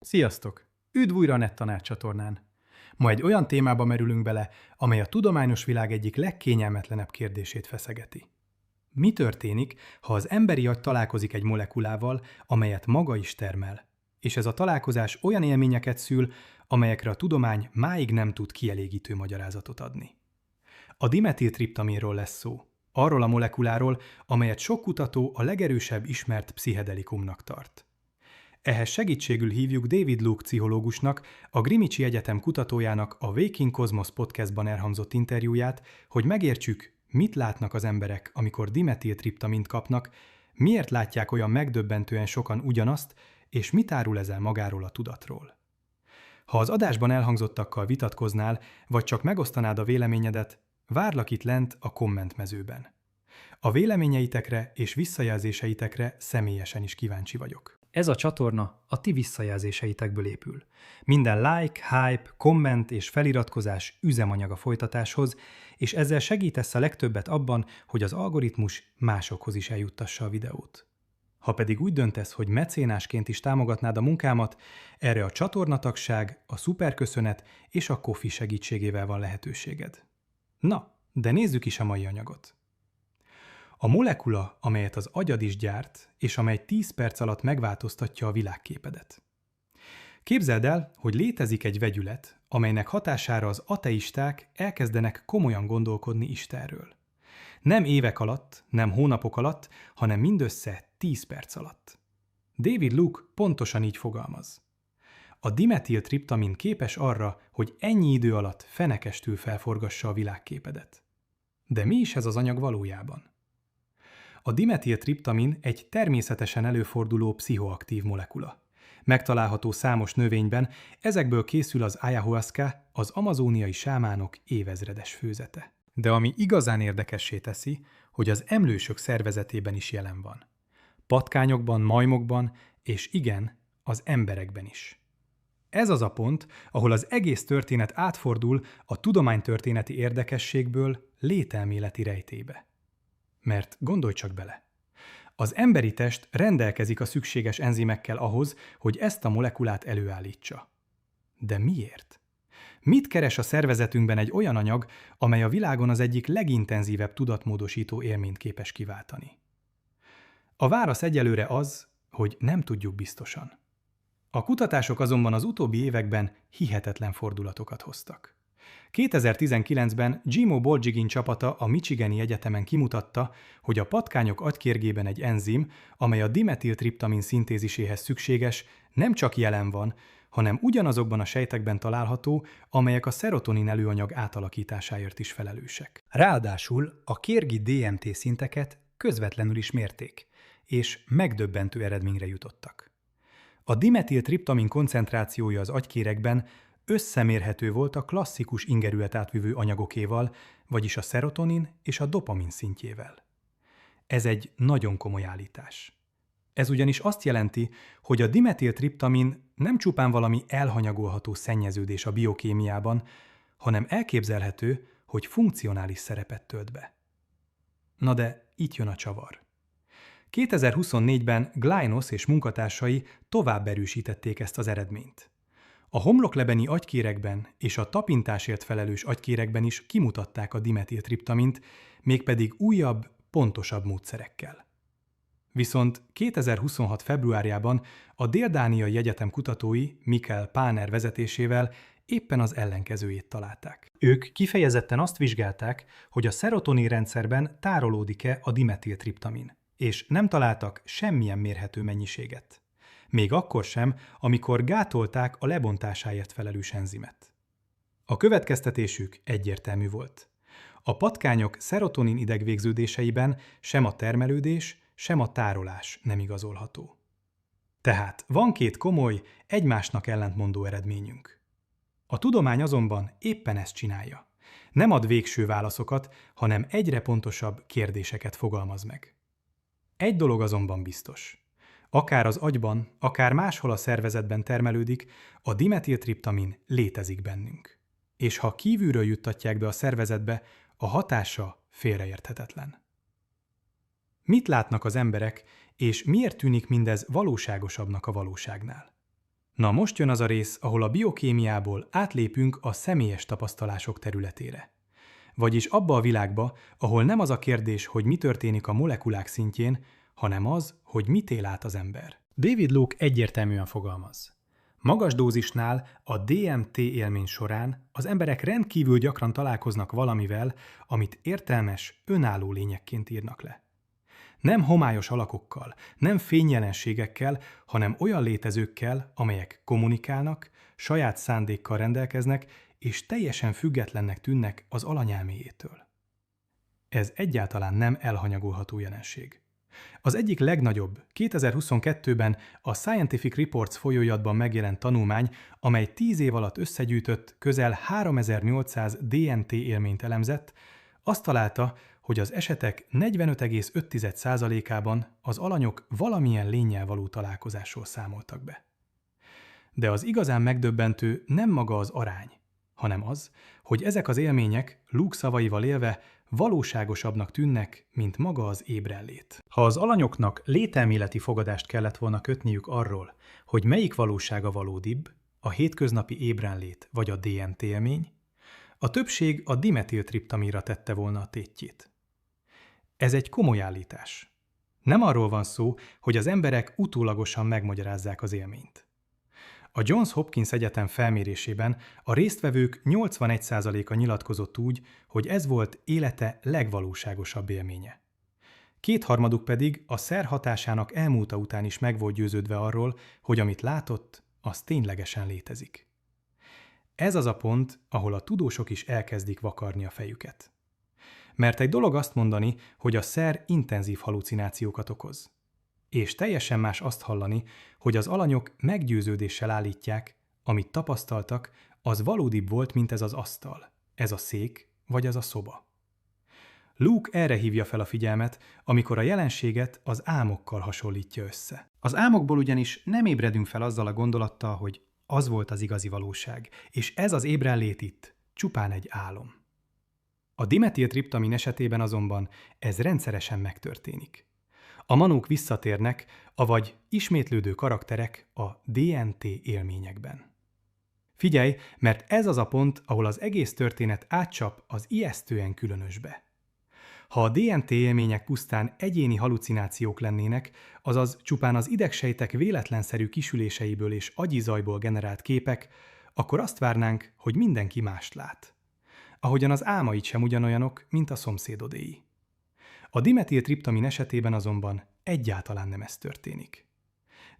Sziasztok! Üdv újra a NetTanár csatornán! Ma egy olyan témába merülünk bele, amely a tudományos világ egyik legkényelmetlenebb kérdését feszegeti. Mi történik, ha az emberi agy találkozik egy molekulával, amelyet maga is termel, és ez a találkozás olyan élményeket szül, amelyekre a tudomány máig nem tud kielégítő magyarázatot adni? A dimetiltriptaminról lesz szó, arról a molekuláról, amelyet sok kutató a legerősebb ismert pszichedelikumnak tart. Ehhez segítségül hívjuk David Luke pszichológusnak, a Greenwichi Egyetem kutatójának a Waking Cosmos podcastban elhangzott interjúját, hogy megértsük, mit látnak az emberek, amikor dimetiltriptamint kapnak, miért látják olyan megdöbbentően sokan ugyanazt, és mit árul ez el magáról a tudatról. Ha az adásban elhangzottakkal vitatkoznál, vagy csak megosztanád a véleményedet, várlak itt lent a kommentmezőben. A véleményeitekre és visszajelzéseitekre személyesen is kíváncsi vagyok. Ez a csatorna a ti visszajelzéseitekből épül. Minden like, hype, komment és feliratkozás üzemanyag a folytatáshoz, és ezzel segítesz a legtöbbet abban, hogy az algoritmus másokhoz is eljuttassa a videót. Ha pedig úgy döntesz, hogy mecénásként is támogatnád a munkámat, erre a csatornatagság, a szuperköszönet és a Ko-fi segítségével van lehetőséged. Na, de nézzük is a mai anyagot. A molekula, amelyet az agyad is gyárt, és amely 10 perc alatt megváltoztatja a világképedet. Képzeld el, hogy létezik egy vegyület, amelynek hatására az ateisták elkezdenek komolyan gondolkodni Istenről. Nem évek alatt, nem hónapok alatt, hanem mindössze 10 perc alatt. David Luke pontosan így fogalmaz. A dimetiltriptamin képes arra, hogy ennyi idő alatt fenekestül felforgassa a világképedet. De mi is ez az anyag valójában? A dimetiltriptamin egy természetesen előforduló pszichoaktív molekula. Megtalálható számos növényben, ezekből készül az ayahuasca, az amazóniai sámánok évezredes főzete. De ami igazán érdekessé teszi, hogy az emlősök szervezetében is jelen van. Patkányokban, majmokban, és igen, az emberekben is. Ez az a pont, ahol az egész történet átfordul a tudománytörténeti érdekességből lételméleti rejtélybe. Mert gondolj csak bele. Az emberi test rendelkezik a szükséges enzimekkel ahhoz, hogy ezt a molekulát előállítsa. De miért? Mit keres a szervezetünkben egy olyan anyag, amely a világon az egyik legintenzívebb tudatmódosító élményt képes kiváltani? A válasz egyelőre az, hogy nem tudjuk biztosan. A kutatások azonban az utóbbi években hihetetlen fordulatokat hoztak. 2019-ben Jimo Bolgigin csapata a Michigani Egyetemen kimutatta, hogy a patkányok agykérgében egy enzim, amely a dimetiltriptamin szintéziséhez szükséges, nem csak jelen van, hanem ugyanazokban a sejtekben található, amelyek a szerotonin előanyag átalakításáért is felelősek. Ráadásul a kérgi DMT szinteket közvetlenül is mérték, és megdöbbentő eredményre jutottak. A dimetiltriptamin koncentrációja az agykéregben összemérhető volt a klasszikus ingerület átvivő anyagokéval, vagyis a szerotonin és a dopamin szintjével. Ez egy nagyon komoly állítás. Ez ugyanis azt jelenti, hogy a dimetiltriptamin nem csupán valami elhanyagolható szennyeződés a biokémiában, hanem elképzelhető, hogy funkcionális szerepet tölt be. Na de itt jön a csavar. 2024-ben Glynos és munkatársai tovább erősítették ezt az eredményt. A homloklebeni agykéregben és a tapintásért felelős agykéregben is kimutatták a dimetiltriptamint, mégpedig újabb, pontosabb módszerekkel. Viszont 2026. februárjában a Dél-Dániai Egyetem kutatói Mikael Páner vezetésével éppen az ellenkezőjét találták. Ők kifejezetten azt vizsgálták, hogy a szerotonin rendszerben tárolódik-e a dimetiltriptamin, és nem találtak semmilyen mérhető mennyiséget. Még akkor sem, amikor gátolták a lebontásáért felelős enzimet. A következtetésük egyértelmű volt. A patkányok szerotonin idegvégződéseiben sem a termelődés, sem a tárolás nem igazolható. Tehát van két komoly, egymásnak ellentmondó eredményünk. A tudomány azonban éppen ezt csinálja. Nem ad végső válaszokat, hanem egyre pontosabb kérdéseket fogalmaz meg. Egy dolog azonban biztos. Akár az agyban, akár máshol a szervezetben termelődik, a dimetiltriptamin létezik bennünk. És ha kívülről juttatják be a szervezetbe, a hatása félreérthetetlen. Mit látnak az emberek, és miért tűnik mindez valóságosabbnak a valóságnál? Na most jön az a rész, ahol a biokémiából átlépünk a személyes tapasztalások területére. Vagyis abba a világba, ahol nem az a kérdés, hogy mi történik a molekulák szintjén, hanem az, hogy mit él át az ember. David Luke egyértelműen fogalmaz. Magas dózisnál a DMT élmény során az emberek rendkívül gyakran találkoznak valamivel, amit értelmes, önálló lényekként írnak le. Nem homályos alakokkal, nem fényjelenségekkel, hanem olyan létezőkkel, amelyek kommunikálnak, saját szándékkal rendelkeznek, és teljesen függetlennek tűnnek az alanyelméjétől. Ez egyáltalán nem elhanyagolható jelenség. Az egyik legnagyobb, 2022-ben a Scientific Reports folyóiratban megjelent tanulmány, amely 10 év alatt összegyűjtött közel 3800 DMT élményt elemzett, azt találta, hogy az esetek 45,5%-ában az alanyok valamilyen lénnyel való találkozásról számoltak be. De az igazán megdöbbentő nem maga az arány, hanem az, hogy ezek az élmények, Luke szavaival élve, valóságosabbnak tűnnek, mint maga az ébrenlét. Ha az alanyoknak lételméleti fogadást kellett volna kötniük arról, hogy melyik valósága valódibb, a hétköznapi ébrenlét vagy a DMT élmény, a többség a dimetiltriptaminra tette volna a tétjét. Ez egy komoly állítás. Nem arról van szó, hogy az emberek utólagosan megmagyarázzák az élményt. A Johns Hopkins Egyetem felmérésében a résztvevők 81%-a nyilatkozott úgy, hogy ez volt élete legvalóságosabb élménye. Kétharmaduk pedig a szer hatásának elmúlta után is meg volt győződve arról, hogy amit látott, az ténylegesen létezik. Ez az a pont, ahol a tudósok is elkezdik vakarni a fejüket. Mert egy dolog azt mondani, hogy a szer intenzív halucinációkat okoz. És teljesen más azt hallani, hogy az alanyok meggyőződéssel állítják, amit tapasztaltak, az valódibb volt, mint ez az asztal, ez a szék vagy ez a szoba. Luke erre hívja fel a figyelmet, amikor a jelenséget az álmokkal hasonlítja össze. Az álmokból ugyanis nem ébredünk fel azzal a gondolattal, hogy az volt az igazi valóság, és ez az ébrenlét itt csupán egy álom. A dimetiltriptamin esetében azonban ez rendszeresen megtörténik. A manók visszatérnek, avagy ismétlődő karakterek a DMT élményekben. Figyelj, mert ez az a pont, ahol az egész történet átcsap az ijesztően különösbe. Ha a DMT élmények pusztán egyéni halucinációk lennének, azaz csupán az idegsejtek véletlenszerű kisüléseiből és agyi zajból generált képek, akkor azt várnánk, hogy mindenki mást lát. Ahogyan az álmaid sem ugyanolyanok, mint a szomszédodéi. A dimetiltriptamin esetében azonban egyáltalán nem ez történik.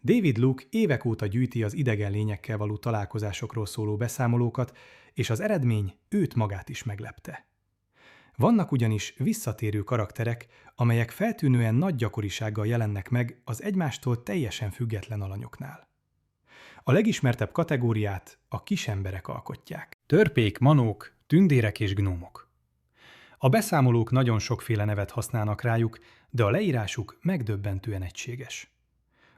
David Luke évek óta gyűjti az idegen lényekkel való találkozásokról szóló beszámolókat, és az eredmény őt magát is meglepte. Vannak ugyanis visszatérő karakterek, amelyek feltűnően nagy gyakorisággal jelennek meg az egymástól teljesen független alanyoknál. A legismertebb kategóriát a kisemberek alkotják. Törpék, manók, tündérek és gnómok. A beszámolók nagyon sokféle nevet használnak rájuk, de a leírásuk megdöbbentően egységes.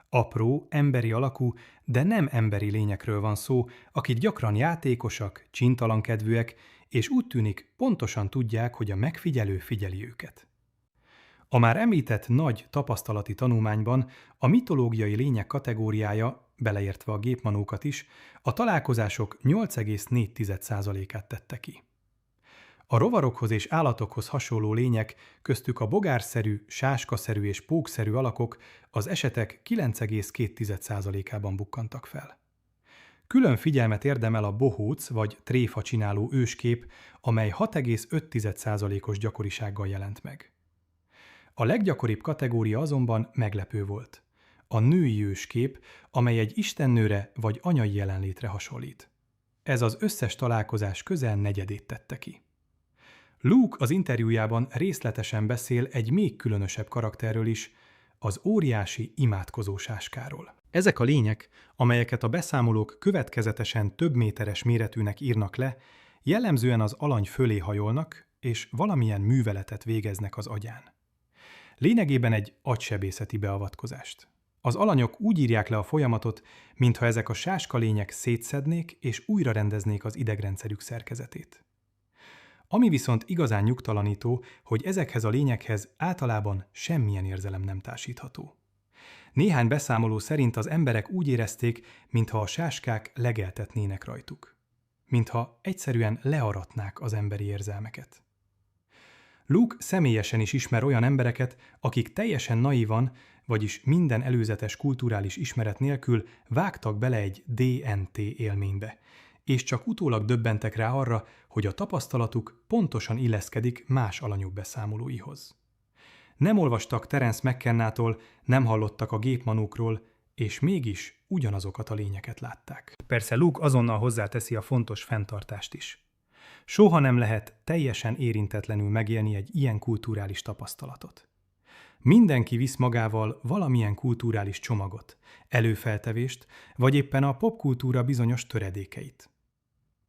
Apró, emberi alakú, de nem emberi lényekről van szó, akik gyakran játékosak, csintalankedvűek, és úgy tűnik, pontosan tudják, hogy a megfigyelő figyeli őket. A már említett nagy tapasztalati tanulmányban a mitológiai lények kategóriája, beleértve a gépmanókat is, a találkozások 8,4%-át tette ki. A rovarokhoz és állatokhoz hasonló lények, köztük a bogárszerű, sáskaszerű és pókszerű alakok az esetek 9,2%-ában bukkantak fel. Külön figyelmet érdemel a bohóc vagy tréfa csináló őskép, amely 6,5%-os gyakorisággal jelent meg. A leggyakoribb kategória azonban meglepő volt. A női őskép, amely egy istennőre vagy anyai jelenlétre hasonlít. Ez az összes találkozás közel negyedét tette ki. Luke az interjújában részletesen beszél egy még különösebb karakterről is, az óriási imádkozó sáskáról. Ezek a lények, amelyeket a beszámolók következetesen több méteres méretűnek írnak le, jellemzően az alany fölé hajolnak, és valamilyen műveletet végeznek az agyán. Lényegében egy agysebészeti beavatkozást. Az alanyok úgy írják le a folyamatot, mintha ezek a sáskalények szétszednék és újra rendeznék az idegrendszerük szerkezetét. Ami viszont igazán nyugtalanító, hogy ezekhez a lényekhez általában semmilyen érzelem nem társítható. Néhány beszámoló szerint az emberek úgy érezték, mintha a sáskák legeltetnének rajtuk. Mintha egyszerűen learatnák az emberi érzelmeket. Luke személyesen is ismer olyan embereket, akik teljesen naívan, vagyis minden előzetes kulturális ismeret nélkül vágtak bele egy DNT élménybe, és csak utólag döbbentek rá arra, hogy a tapasztalatuk pontosan illeszkedik más alanyok beszámolóihoz. Nem olvastak Terence McKennától, nem hallottak a gépmanókról, és mégis ugyanazokat a lényeket látták. Persze Luke azonnal hozzáteszi a fontos fenntartást is. Soha nem lehet teljesen érintetlenül megélni egy ilyen kulturális tapasztalatot. Mindenki visz magával valamilyen kulturális csomagot, előfeltevést, vagy éppen a popkultúra bizonyos töredékeit.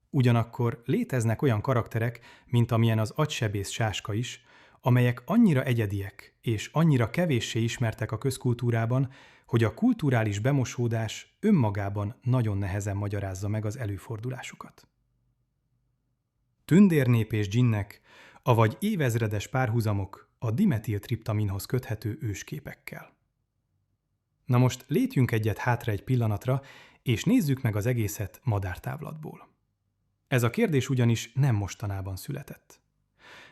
Ugyanakkor léteznek olyan karakterek, mint amilyen az agysebész sáska is, amelyek annyira egyediek és annyira kevéssé ismertek a közkultúrában, hogy a kulturális bemosódás önmagában nagyon nehezen magyarázza meg az előfordulásukat. Tündérnép és dzsinnek, avagy évezredes párhuzamok a dimetiltriptaminhoz köthető ősképekkel. Na most lépjünk egyet hátra egy pillanatra, és nézzük meg az egészet madártávlatból. Ez a kérdés ugyanis nem mostanában született.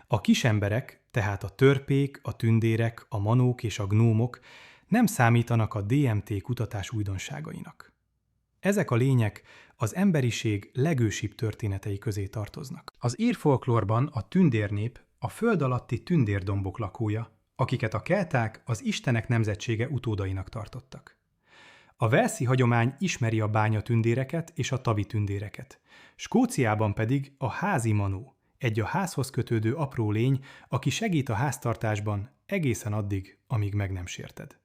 A kisemberek, tehát a törpék, a tündérek, a manók és a gnómok nem számítanak a DMT kutatás újdonságainak. Ezek a lények az emberiség legősibb történetei közé tartoznak. Az ír folklórban a tündérnép a föld alatti tündérdombok lakója, akiket a kelták az istenek nemzetsége utódainak tartottak. A walesi hagyomány ismeri a bányatündéreket és a tavi tündéreket, Skóciában pedig a házi manó, egy a házhoz kötődő apró lény, aki segít a háztartásban egészen addig, amíg meg nem sérted.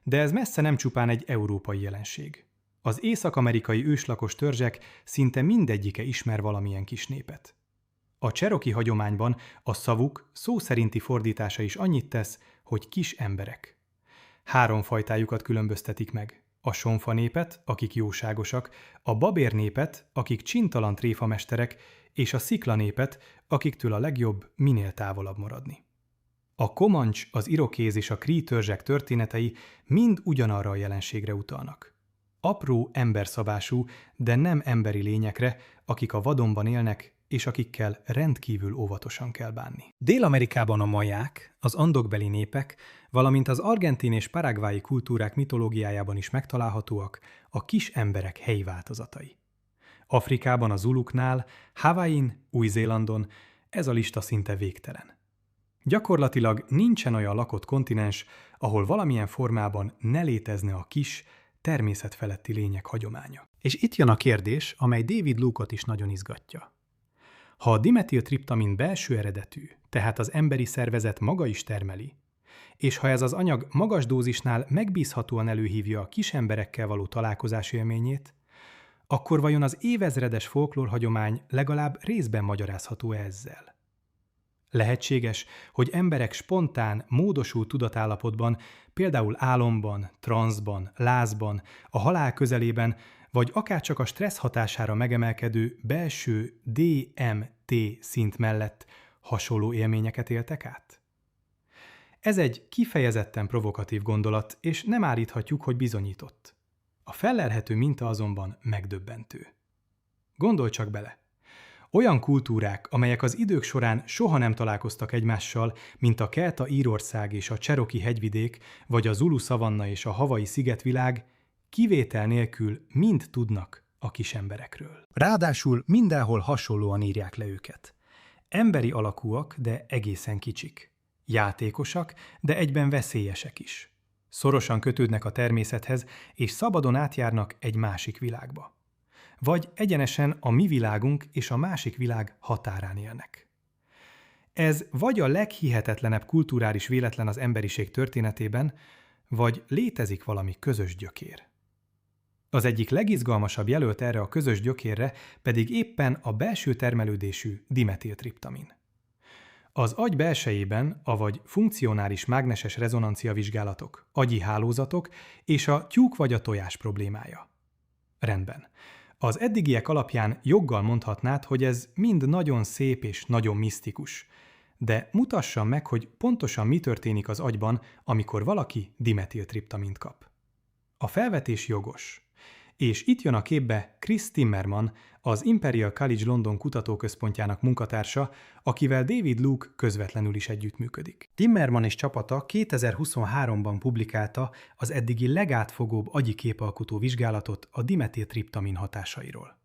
De ez messze nem csupán egy európai jelenség. Az észak-amerikai őslakos törzsek szinte mindegyike ismer valamilyen kis népet. A cseroki hagyományban a szavuk szó szerinti fordítása is annyit tesz, hogy kis emberek. 3 fajtájukat különböztetik meg. A sonfa népet, akik jóságosak, a babér népet, akik csintalan tréfamesterek, és a szikla népet, akiktől a legjobb minél távolabb maradni. A Comanche, az Irokéz és a Cree törzsek történetei mind ugyanarra a jelenségre utalnak. Apró emberszabású, de nem emberi lényekre, akik a vadonban élnek, és akikkel rendkívül óvatosan kell bánni. Dél-Amerikában a maják, az andokbeli népek, valamint az argentin és paraguayi kultúrák mitológiájában is megtalálhatóak a kis emberek helyi változatai. Afrikában a zuluknál, Hawaiin, Új-Zélandon ez a lista szinte végtelen. Gyakorlatilag nincsen olyan lakott kontinens, ahol valamilyen formában ne létezne a kis, természetfeletti lények hagyománya. És itt jön a kérdés, amely David Luke-ot is nagyon izgatja. Ha a dimetiltriptamin belső eredetű, tehát az emberi szervezet maga is termeli, és ha ez az anyag magas dózisnál megbízhatóan előhívja a kis emberekkel való találkozás élményét, akkor vajon az évezredes folklórhagyomány legalább részben magyarázható ezzel? Lehetséges, hogy emberek spontán, módosult tudatállapotban, például álomban, transzban, lázban, a halál közelében, vagy akárcsak a stressz hatására megemelkedő belső DMT szint mellett hasonló élményeket éltek át? Ez egy kifejezetten provokatív gondolat, és nem állíthatjuk, hogy bizonyított. A fellelhető minta azonban megdöbbentő. Gondolj csak bele! Olyan kultúrák, amelyek az idők során soha nem találkoztak egymással, mint a Kelta-Írország és a Cseroki hegyvidék, vagy a Zulu szavanna és a Hawaii szigetvilág, kivétel nélkül mind tudnak a kisemberekről. Ráadásul mindenhol hasonlóan írják le őket. Emberi alakúak, de egészen kicsik. Játékosak, de egyben veszélyesek is. Szorosan kötődnek a természethez, és szabadon átjárnak egy másik világba. Vagy egyenesen a mi világunk és a másik világ határán élnek. Ez vagy a leghihetetlenebb kulturális véletlen az emberiség történetében, vagy létezik valami közös gyökér. Az egyik legizgalmasabb jelölt erre a közös gyökérre pedig éppen a belső termelődésű dimetiltriptamin. Az agy belsejében, avagy funkcionális mágneses rezonancia vizsgálatok, agyi hálózatok és a tyúk vagy a tojás problémája. Rendben. Az eddigiek alapján joggal mondhatnád, hogy ez mind nagyon szép és nagyon misztikus, de mutassam meg, hogy pontosan mi történik az agyban, amikor valaki dimetiltriptamint kap. A felvetés jogos. És itt jön a képbe Chris Timmerman, az Imperial College London kutatóközpontjának munkatársa, akivel David Luke közvetlenül is együttműködik. Timmerman és csapata 2023-ban publikálta az eddigi legátfogóbb agyi képalkotó vizsgálatot a dimetiltriptamin hatásairól.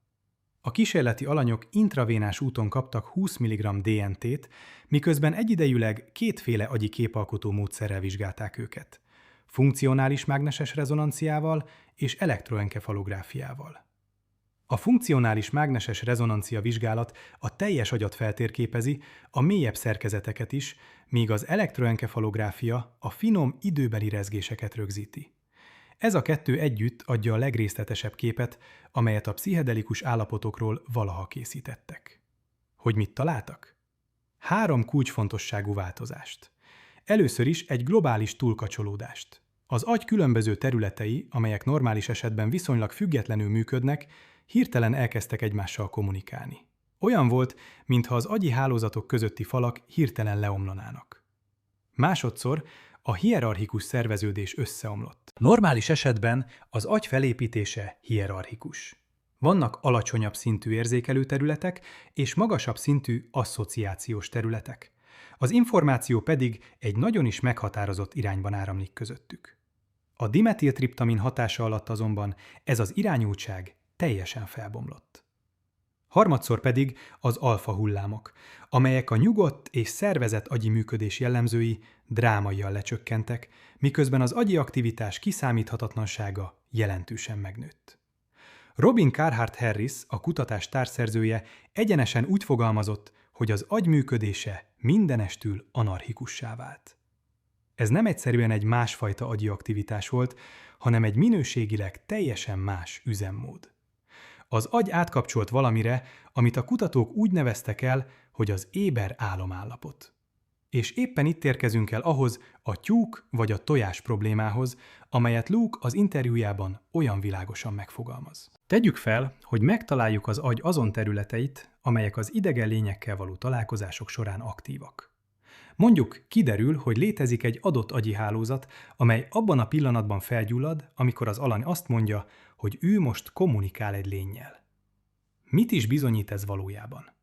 A kísérleti alanyok intravénás úton kaptak 20 mg DMT-t, miközben egyidejűleg kétféle agyi képalkotó módszerrel vizsgálták őket: funkcionális mágneses rezonanciával és elektroenkefalográfiával. A funkcionális mágneses rezonancia vizsgálat a teljes agyat feltérképezi, a mélyebb szerkezeteket is, míg az elektroenkefalográfia a finom időbeli rezgéseket rögzíti. Ez a kettő együtt adja a legrészletesebb képet, amelyet a pszichedelikus állapotokról valaha készítettek. Hogy mit találtak? 3 kulcsfontosságú változást. Először is egy globális túlkapcsolódást. Az agy különböző területei, amelyek normális esetben viszonylag függetlenül működnek, hirtelen elkezdtek egymással kommunikálni. Olyan volt, mintha az agyi hálózatok közötti falak hirtelen leomlanának. Másodszor a hierarchikus szerveződés összeomlott. Normális esetben az agy felépítése hierarchikus. Vannak alacsonyabb szintű érzékelő területek és magasabb szintű asszociációs területek. Az információ pedig egy nagyon is meghatározott irányban áramlik közöttük. A dimetiltriptamin hatása alatt azonban ez az irányultság teljesen felbomlott. Harmadszor pedig az alfa hullámok, amelyek a nyugodt és szervezett agyi működés jellemzői drámaian lecsökkentek, miközben az agyi aktivitás kiszámíthatatlansága jelentősen megnőtt. Robin Carhart Harris, a kutatás társszerzője egyenesen úgy fogalmazott, hogy az agy működése mindenestül anarchikussá vált. Ez nem egyszerűen egy másfajta agyi aktivitás volt, hanem egy minőségileg teljesen más üzemmód. Az agy átkapcsolt valamire, amit a kutatók úgy neveztek el, hogy az éber álomállapot. És éppen itt érkezünk el ahhoz a tyúk vagy a tojás problémához, amelyet Luke az interjújában olyan világosan megfogalmaz. Tegyük fel, hogy megtaláljuk az agy azon területeit, amelyek az idegen lényekkel való találkozások során aktívak. Mondjuk kiderül, hogy létezik egy adott agyi hálózat, amely abban a pillanatban felgyullad, amikor az alany azt mondja, hogy ő most kommunikál egy lénnyel. Mit is bizonyít ez valójában?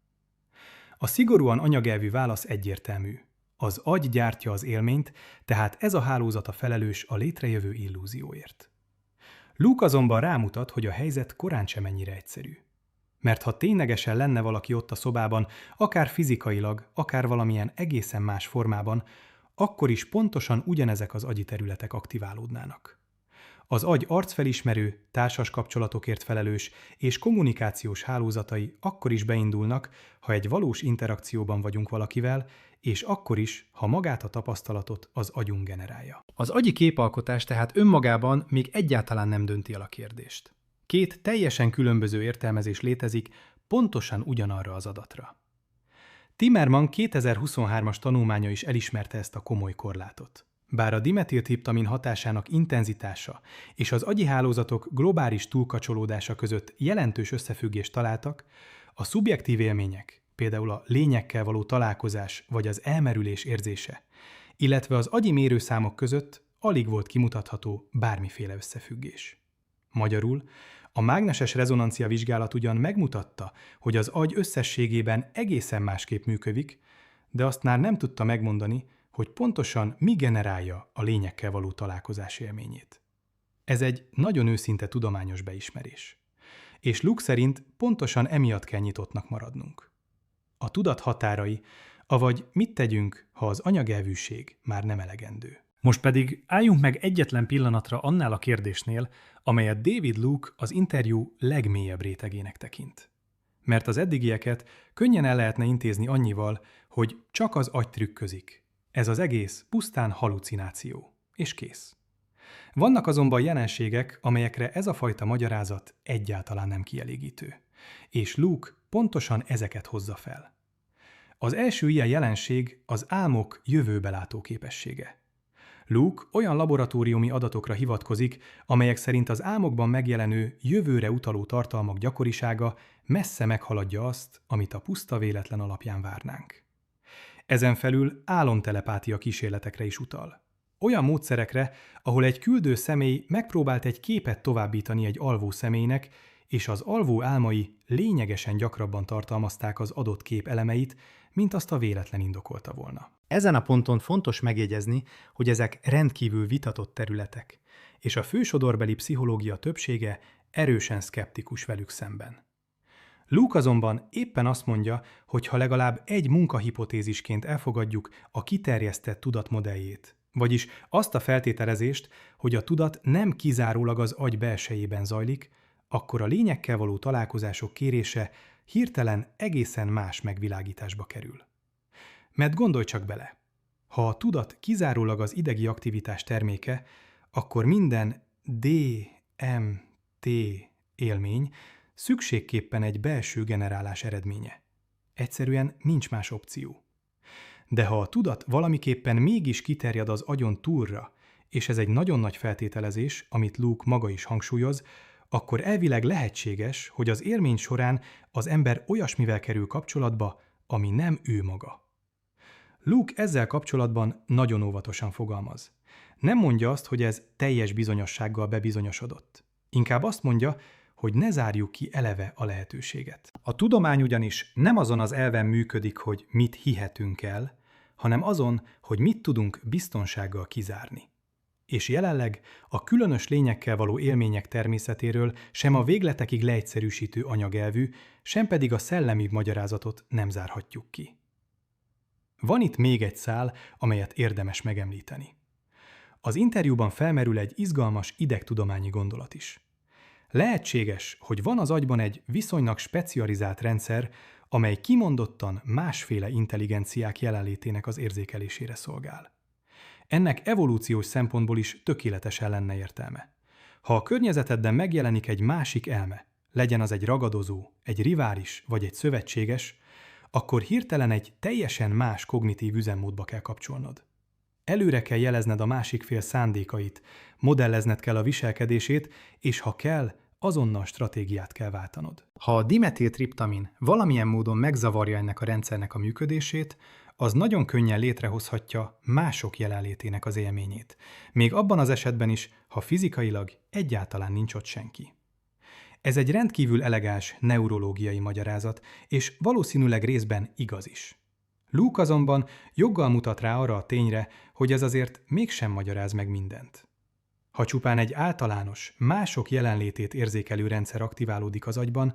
A szigorúan anyagelvű válasz egyértelmű. Az agy gyártja az élményt, tehát ez a hálózat a felelős a létrejövő illúzióért. Luke azonban rámutat, hogy a helyzet korán sem ennyire egyszerű. Mert ha ténylegesen lenne valaki ott a szobában, akár fizikailag, akár valamilyen egészen más formában, akkor is pontosan ugyanezek az agyi területek aktiválódnának. Az agy arcfelismerő, társas kapcsolatokért felelős és kommunikációs hálózatai akkor is beindulnak, ha egy valós interakcióban vagyunk valakivel, és akkor is, ha magát a tapasztalatot az agyunk generálja. Az agyi képalkotás tehát önmagában még egyáltalán nem dönti el a kérdést. 2 teljesen különböző értelmezés létezik pontosan ugyanarra az adatra. Timmerman 2023-as tanulmánya is elismerte ezt a komoly korlátot. Bár a dimetiltriptamin hatásának intenzitása és az agyi hálózatok globális túlkapcsolódása között jelentős összefüggést találtak, a szubjektív élmények, például a lényekkel való találkozás vagy az elmerülés érzése, illetve az agyi mérőszámok között alig volt kimutatható bármiféle összefüggés. Magyarul, a mágneses rezonancia vizsgálat ugyan megmutatta, hogy az agy összességében egészen másképp működik, de azt már nem tudta megmondani, hogy pontosan mi generálja a lényekkel való találkozás élményét. Ez egy nagyon őszinte tudományos beismerés. És Luke szerint pontosan emiatt kell nyitottnak maradnunk. A tudat határai, avagy mit tegyünk, ha az anyagelvűség már nem elegendő. Most pedig álljunk meg egyetlen pillanatra annál a kérdésnél, amelyet David Luke az interjú legmélyebb rétegének tekint. Mert az eddigieket könnyen el lehetne intézni annyival, hogy csak az agy trükközik. Ez az egész pusztán halucináció. És kész. Vannak azonban jelenségek, amelyekre ez a fajta magyarázat egyáltalán nem kielégítő. És Luke pontosan ezeket hozza fel. Az első ilyen jelenség az álmok jövőbelátó képessége. Luke olyan laboratóriumi adatokra hivatkozik, amelyek szerint az álmokban megjelenő jövőre utaló tartalmak gyakorisága messze meghaladja azt, amit a puszta véletlen alapján várnánk. Ezen felül álomtelepátia kísérletekre is utal. Olyan módszerekre, ahol egy küldő személy megpróbált egy képet továbbítani egy alvó személynek, és az alvó álmai lényegesen gyakrabban tartalmazták az adott kép elemeit, mint azt a véletlen indokolta volna. Ezen a ponton fontos megjegyezni, hogy ezek rendkívül vitatott területek, és a fősodorbeli pszichológia többsége erősen szkeptikus velük szemben. Luke azonban éppen azt mondja, hogy ha legalább egy munkahipotézisként elfogadjuk a kiterjesztett tudat modelljét, vagyis azt a feltételezést, hogy a tudat nem kizárólag az agy belsejében zajlik, akkor a lényekkel való találkozások kérése hirtelen egészen más megvilágításba kerül. Mert gondolj csak bele, ha a tudat kizárólag az idegi aktivitás terméke, akkor minden DMT élmény szükségképpen egy belső generálás eredménye. Egyszerűen nincs más opció. De ha a tudat valamiképpen mégis kiterjed az agyon túlra, és ez egy nagyon nagy feltételezés, amit Luke maga is hangsúlyoz, akkor elvileg lehetséges, hogy az élmény során az ember olyasmivel kerül kapcsolatba, ami nem ő maga. Luke ezzel kapcsolatban nagyon óvatosan fogalmaz. Nem mondja azt, hogy ez teljes bizonyossággal bebizonyosodott. Inkább azt mondja, hogy ne zárjuk ki eleve a lehetőséget. A tudomány ugyanis nem azon az elven működik, hogy mit hihetünk el, hanem azon, hogy mit tudunk biztonsággal kizárni. És jelenleg a különös lényekkel való élmények természetéről sem a végletekig leegyszerűsítő anyagelvű, sem pedig a szellemi magyarázatot nem zárhatjuk ki. Van itt még egy szál, amelyet érdemes megemlíteni. Az interjúban felmerül egy izgalmas idegtudományi gondolat is. Lehetséges, hogy van az agyban egy viszonylag specializált rendszer, amely kimondottan másféle intelligenciák jelenlétének az érzékelésére szolgál. Ennek evolúciós szempontból is tökéletesen lenne értelme. Ha a környezetedben megjelenik egy másik elme, legyen az egy ragadozó, egy rivális vagy egy szövetséges, akkor hirtelen egy teljesen más kognitív üzemmódba kell kapcsolnod. Előre kell jelezned a másik fél szándékait, modellezned kell a viselkedését, és ha kell, azonnal stratégiát kell váltanod. Ha a dimetiltriptamin valamilyen módon megzavarja ennek a rendszernek a működését, az nagyon könnyen létrehozhatja mások jelenlétének az élményét, még abban az esetben is, ha fizikailag egyáltalán nincs ott senki. Ez egy rendkívül elegáns neurológiai magyarázat, és valószínűleg részben igaz is. Luke azonban joggal mutat rá arra a tényre, hogy ez azért mégsem magyaráz meg mindent. Ha csupán egy általános, mások jelenlétét érzékelő rendszer aktiválódik az agyban,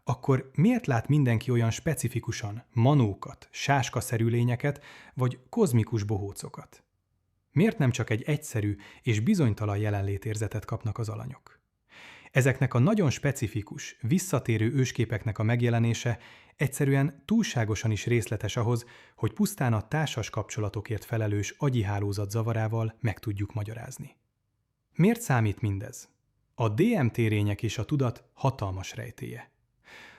akkor miért lát mindenki olyan specifikusan manókat, sáskaszerű lényeket vagy kozmikus bohócokat? Miért nem csak egy egyszerű és bizonytalan jelenlétérzetet kapnak az alanyok? Ezeknek a nagyon specifikus, visszatérő ősképeknek a megjelenése egyszerűen túlságosan is részletes ahhoz, hogy pusztán a társas kapcsolatokért felelős agyi hálózat zavarával meg tudjuk magyarázni. Miért számít mindez? A DMT-rények és a tudat hatalmas rejtélye.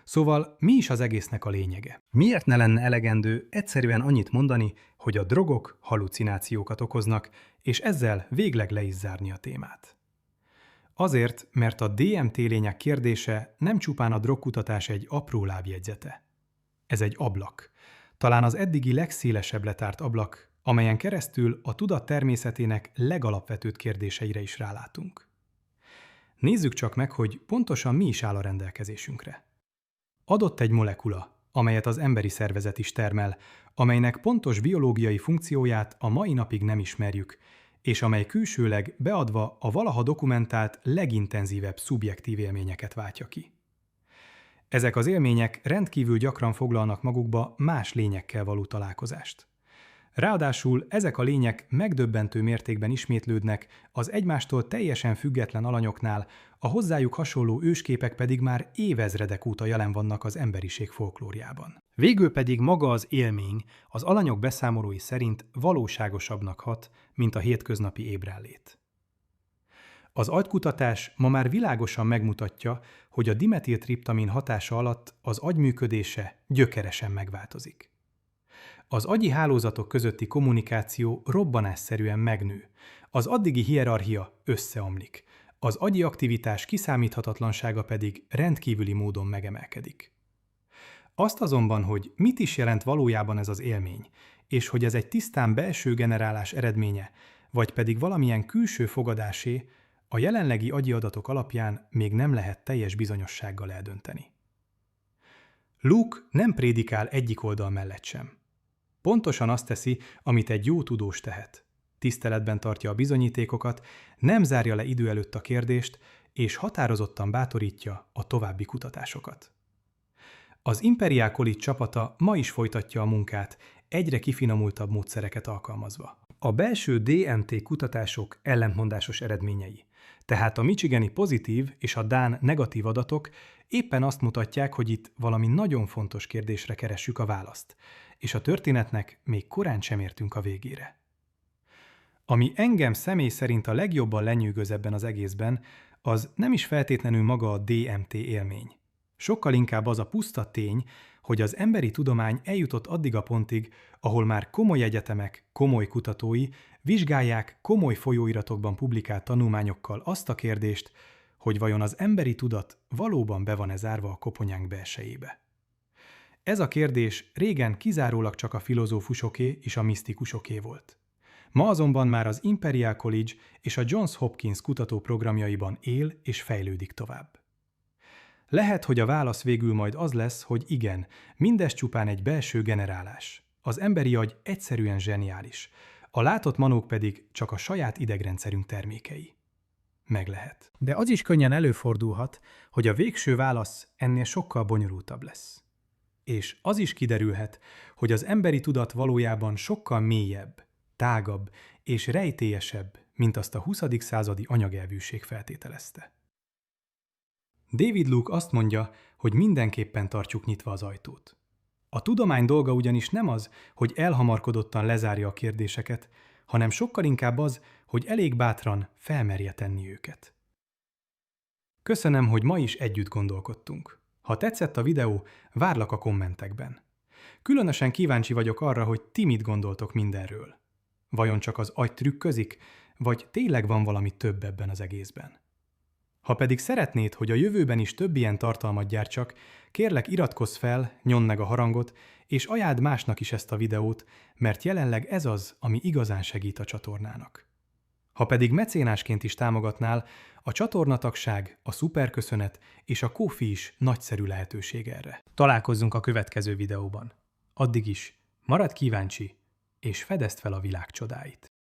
Szóval mi is az egésznek a lényege? Miért ne lenne elegendő egyszerűen annyit mondani, hogy a drogok halucinációkat okoznak, és ezzel végleg le is zárni a témát? Azért, mert a DMT lények kérdése nem csupán a drogkutatás egy apró lábjegyzete. Ez egy ablak, talán az eddigi legszélesebb letárt ablak, amelyen keresztül a tudat természetének legalapvetőbb kérdéseire is rálátunk. Nézzük csak meg, hogy pontosan mi is áll a rendelkezésünkre. Adott egy molekula, amelyet az emberi szervezet is termel, amelynek pontos biológiai funkcióját a mai napig nem ismerjük, és amely külsőleg beadva a valaha dokumentált legintenzívebb szubjektív élményeket váltja ki. Ezek az élmények rendkívül gyakran foglalnak magukba más lényekkel való találkozást. Ráadásul ezek a lények megdöbbentő mértékben ismétlődnek az egymástól teljesen független alanyoknál, a hozzájuk hasonló ősképek pedig már évezredek óta jelen vannak az emberiség folklórjában. Végül pedig maga az élmény az alanyok beszámolói szerint valóságosabbnak hat, mint a hétköznapi ébrenlét. Az agykutatás ma már világosan megmutatja, hogy a dimetiltriptamin hatása alatt az agy működése gyökeresen megváltozik. Az agyi hálózatok közötti kommunikáció robbanásszerűen megnő, az addigi hierarchia összeomlik, az agyi aktivitás kiszámíthatatlansága pedig rendkívüli módon megemelkedik. Azt azonban, hogy mit is jelent valójában ez az élmény, és hogy ez egy tisztán belső generálás eredménye, vagy pedig valamilyen külső fogadásé, a jelenlegi agyi adatok alapján még nem lehet teljes bizonyossággal eldönteni. Luke nem prédikál egyik oldal mellett sem. Pontosan azt teszi, amit egy jó tudós tehet. Tiszteletben tartja a bizonyítékokat, nem zárja le idő előtt a kérdést, és határozottan bátorítja a további kutatásokat. Az Imperial College csapata ma is folytatja a munkát, egyre kifinomultabb módszereket alkalmazva. A belső DMT kutatások ellentmondásos eredményei, tehát a michigani pozitív és a dán negatív adatok éppen azt mutatják, hogy itt valami nagyon fontos kérdésre keressük a választ, és a történetnek még korán sem értünk a végére. Ami engem személy szerint a legjobban lenyűgöz ebben az egészben, az nem is feltétlenül maga a DMT élmény. Sokkal inkább az a puszta tény, hogy az emberi tudomány eljutott addig a pontig, ahol már komoly egyetemek, komoly kutatói vizsgálják komoly folyóiratokban publikált tanulmányokkal azt a kérdést, hogy vajon az emberi tudat valóban be van-e zárva a koponyánk belsejébe. Ez a kérdés régen kizárólag csak a filozófusoké és a misztikusoké volt. Ma azonban már az Imperial College és a Johns Hopkins kutatóprogramjaiban él és fejlődik tovább. Lehet, hogy a válasz végül majd az lesz, hogy igen, mindez csupán egy belső generálás. Az emberi agy egyszerűen zseniális, a látott manók pedig csak a saját idegrendszerünk termékei. Meg lehet. De az is könnyen előfordulhat, hogy a végső válasz ennél sokkal bonyolultabb lesz. És az is kiderülhet, hogy az emberi tudat valójában sokkal mélyebb, tágabb és rejtélyesebb, mint azt a 20. századi anyagelvűség feltételezte. David Luke azt mondja, hogy mindenképpen tartsuk nyitva az ajtót. A tudomány dolga ugyanis nem az, hogy elhamarkodottan lezárja a kérdéseket, hanem sokkal inkább az, hogy elég bátran felmerje tenni őket. Köszönöm, hogy ma is együtt gondolkodtunk. Ha tetszett a videó, várlak a kommentekben. Különösen kíváncsi vagyok arra, hogy ti mit gondoltok mindenről. Vajon csak az agy trükközik, vagy tényleg van valami több ebben az egészben? Ha pedig szeretnéd, hogy a jövőben is több ilyen tartalmat gyártsak, kérlek iratkozz fel, nyomd meg a harangot, és ajánld másnak is ezt a videót, mert jelenleg ez az, ami igazán segít a csatornának. Ha pedig mecénásként is támogatnál, a csatornatagság, a szuperköszönet és a Ko-fi is nagyszerű lehetőség erre. Találkozzunk a következő videóban. Addig is, maradj kíváncsi, és fedezd fel a világ csodáit.